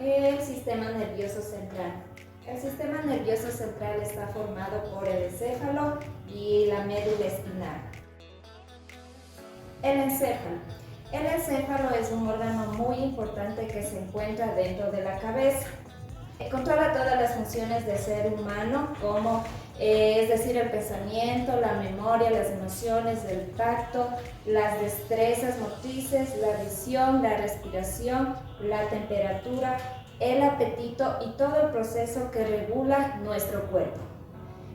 El sistema nervioso central. El sistema nervioso central está formado por el encéfalo y la médula espinal. El encéfalo. El encéfalo es un órgano muy importante que se encuentra dentro de la cabeza. Controla todas las funciones del ser humano, como es decir, el pensamiento, la memoria, las emociones, el tacto, las destrezas motrices, la visión, la respiración, la temperatura, el apetito y todo el proceso que regula nuestro cuerpo.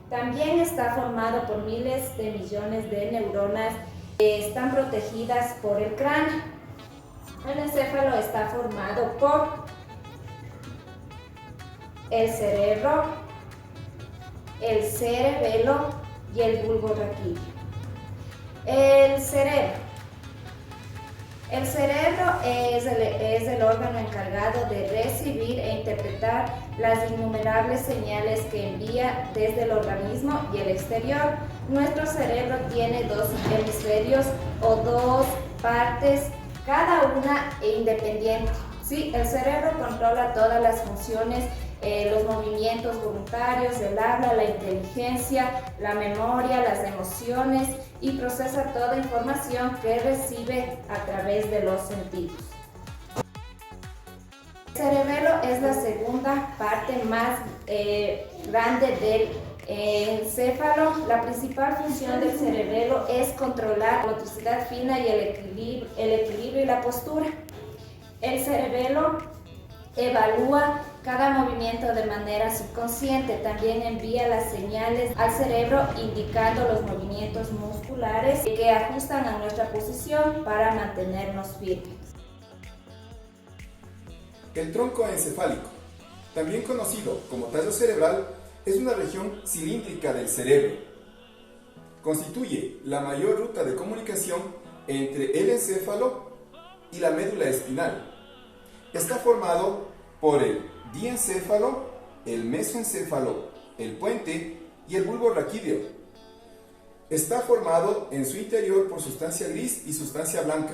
También está formado por miles de millones de neuronas que están protegidas por el cráneo. El encéfalo está formado por el cerebro, el cerebelo y el bulbo raquídeo. El cerebro es el órgano encargado de recibir e interpretar las innumerables señales que envía desde el organismo y el exterior. Nuestro cerebro tiene dos hemisferios o dos partes, cada una independiente. Sí, el cerebro controla todas las funciones, los movimientos voluntarios, el habla, la inteligencia, la memoria, las emociones y procesa toda información que recibe a través de los sentidos. El cerebelo es la segunda parte más grande del encéfalo. La principal función del cerebelo es controlar la motricidad fina y el equilibrio y la postura. El cerebelo evalúa cada movimiento de manera subconsciente. También envía las señales al cerebro indicando los movimientos musculares que ajustan a nuestra posición para mantenernos firmes. El tronco encefálico, también conocido como tallo cerebral, es una región cilíndrica del cerebro. Constituye la mayor ruta de comunicación entre el encéfalo y la médula espinal. Está formado por el diencéfalo, el mesoencéfalo, el puente y el bulbo raquídeo. Está formado en su interior por sustancia gris y sustancia blanca.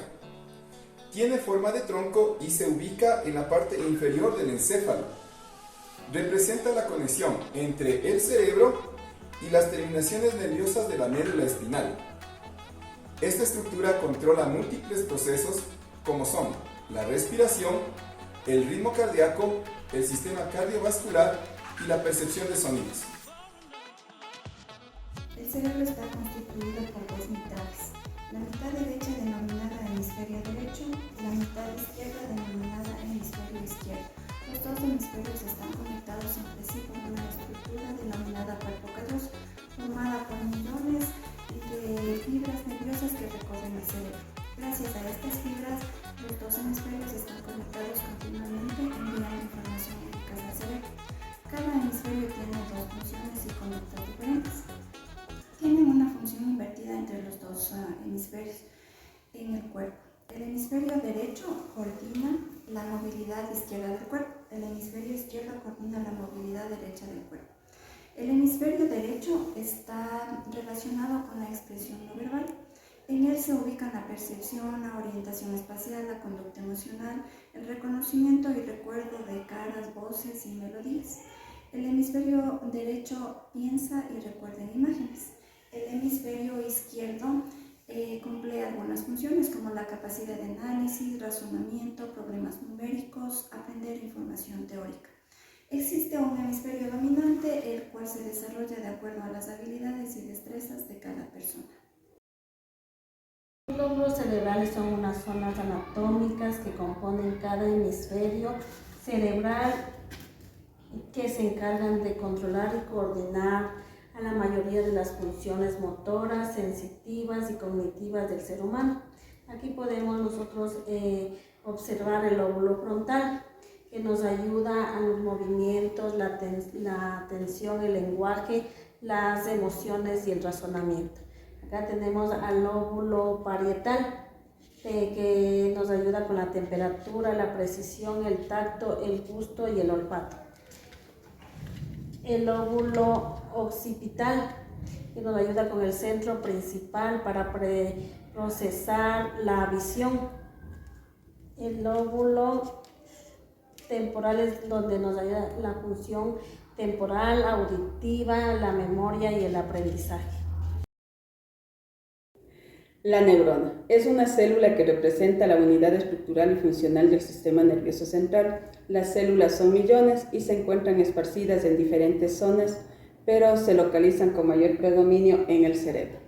Tiene forma de tronco y se ubica en la parte inferior del encéfalo. Representa la conexión entre el cerebro y las terminaciones nerviosas de la médula espinal. Esta estructura controla múltiples procesos como son la respiración, el ritmo cardíaco, el sistema cardiovascular y la percepción de sonidos. El cerebro está constituido por dos mitades. La mitad derecha denominada hemisferio derecho y la mitad izquierda denominada hemisferio izquierdo. Los dos hemisferios están conectados entre sí por una estructura denominada cuerpo calloso, formada por millones de fibras nerviosas que recorren el cerebro. Gracias a estas fibras, los dos hemisferios están conectados continuamente, enviando información eficaz al cerebro. Cada hemisferio tiene dos funciones y conductas diferentes. Tienen una función invertida entre los dos hemisferios en el cuerpo. El hemisferio derecho coordina la movilidad izquierda del cuerpo. El hemisferio izquierdo coordina la movilidad derecha del cuerpo. El hemisferio derecho está relacionado con la expresión no verbal. En él se ubican la percepción, la orientación espacial, la conducta emocional, el reconocimiento y recuerdo de caras, voces y melodías. El hemisferio derecho piensa y recuerda en imágenes. El hemisferio izquierdo cumple algunas funciones como la capacidad de análisis, razonamiento, problemas numéricos, aprender información teórica. Existe un hemisferio dominante, el cual se desarrolla de acuerdo a las habilidades y destrezas de cada persona. Los lóbulos cerebrales son unas zonas anatómicas que componen cada hemisferio cerebral que se encargan de controlar y coordinar a la mayoría de las funciones motoras, sensitivas y cognitivas del ser humano. Aquí podemos nosotros observar el lóbulo frontal, que nos ayuda a los movimientos, la atención, el lenguaje, las emociones y el razonamiento. Acá tenemos al lóbulo parietal, que nos ayuda con la temperatura, la precisión, el tacto, el gusto y el olfato. El lóbulo occipital, que nos ayuda con el centro principal para procesar la visión. El lóbulo temporales donde nos ayuda la función temporal, auditiva, la memoria y el aprendizaje. La neurona es una célula que representa la unidad estructural y funcional del sistema nervioso central. Las células son millones y se encuentran esparcidas en diferentes zonas, pero se localizan con mayor predominio en el cerebro.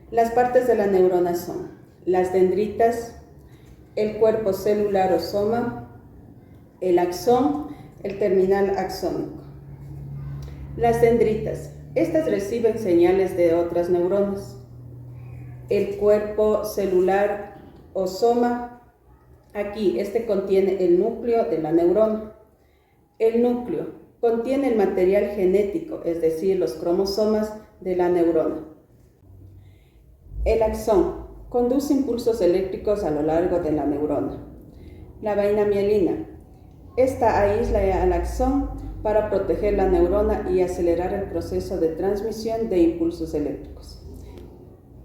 Las partes de la neurona son las dendritas, el cuerpo celular o soma, el axón, el terminal axónico. Las dendritas, estas reciben señales de otras neuronas. El cuerpo celular o soma, aquí este contiene el núcleo de la neurona. El núcleo contiene el material genético, es decir, los cromosomas de la neurona. El axón conduce impulsos eléctricos a lo largo de la neurona. La vaina mielina, esta aísla al axón para proteger la neurona y acelerar el proceso de transmisión de impulsos eléctricos.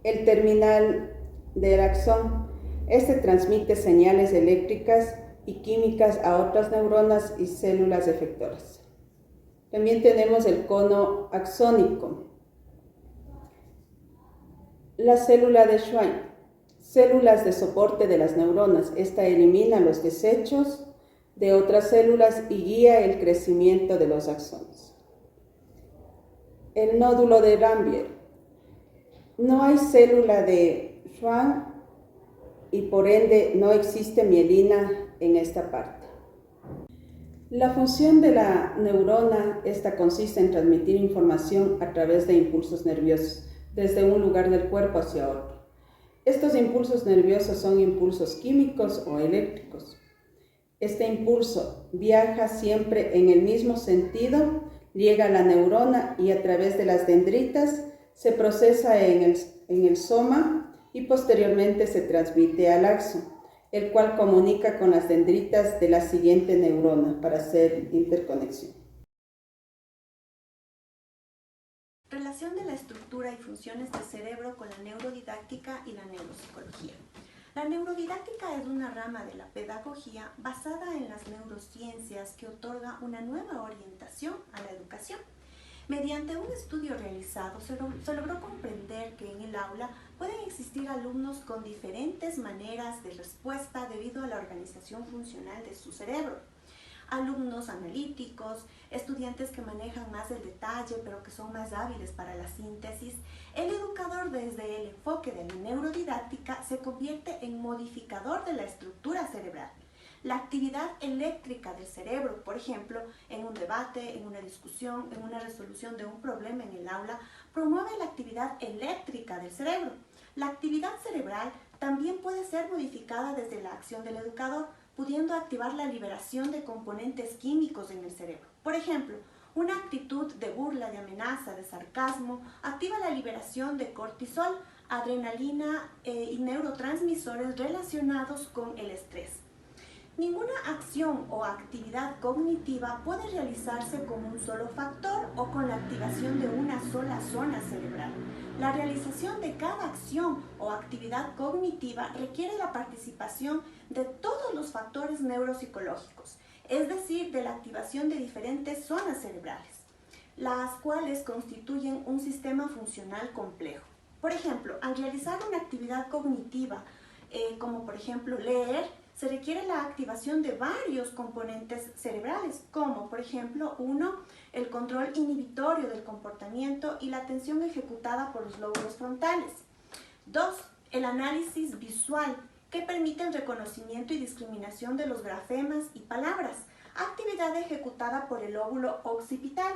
El terminal del axón, este transmite señales eléctricas y químicas a otras neuronas y células efectoras. También tenemos el cono axónico. La célula de Schwann, células de soporte de las neuronas. Esta elimina los desechos de otras células y guía el crecimiento de los axones. El nódulo de Rambier. No hay célula de Schwann y por ende no existe mielina en esta parte. La función de la neurona, esta consiste en transmitir información a través de impulsos nerviosos, desde un lugar del cuerpo hacia otro. Estos impulsos nerviosos son impulsos químicos o eléctricos. Este impulso viaja siempre en el mismo sentido, llega a la neurona y a través de las dendritas se procesa en el soma y posteriormente se transmite al axón, el cual comunica con las dendritas de la siguiente neurona para hacer interconexión. Relación de la estructura y funciones del cerebro con la neurodidáctica y la neuropsicología. La neurodidáctica es una rama de la pedagogía basada en las neurociencias que otorga una nueva orientación a la educación. Mediante un estudio realizado se logró comprender que en el aula pueden existir alumnos con diferentes maneras de respuesta debido a la organización funcional de su cerebro. Alumnos analíticos, estudiantes que manejan más el detalle pero que son más hábiles para la síntesis. El educador, desde el enfoque de la neurodidáctica, se convierte en modificador de la estructura cerebral. La actividad eléctrica del cerebro, por ejemplo, en un debate, en una discusión, en una resolución de un problema en el aula, promueve la actividad eléctrica del cerebro. La actividad cerebral también puede ser modificada desde la acción del educador, pudiendo activar la liberación de componentes químicos en el cerebro. Por ejemplo, una actitud de burla, de amenaza, de sarcasmo, activa la liberación de cortisol, adrenalina y neurotransmisores relacionados con el estrés. Ninguna acción o actividad cognitiva puede realizarse con un solo factor o con la activación de una sola zona cerebral. La realización de cada acción o actividad cognitiva requiere la participación de todos los factores neuropsicológicos, es decir, de la activación de diferentes zonas cerebrales, las cuales constituyen un sistema funcional complejo. Por ejemplo, al realizar una actividad cognitiva, como por ejemplo leer, se requiere la activación de varios componentes cerebrales, como por ejemplo, 1, el control inhibitorio del comportamiento y la atención ejecutada por los lóbulos frontales. 2, el análisis visual, que permite el reconocimiento y discriminación de los grafemas y palabras, actividad ejecutada por el lóbulo occipital.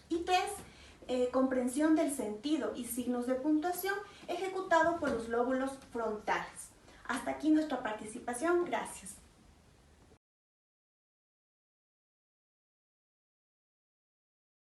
Y 3, comprensión del sentido y signos de puntuación, ejecutado por los lóbulos frontales. Hasta aquí nuestra participación. Gracias.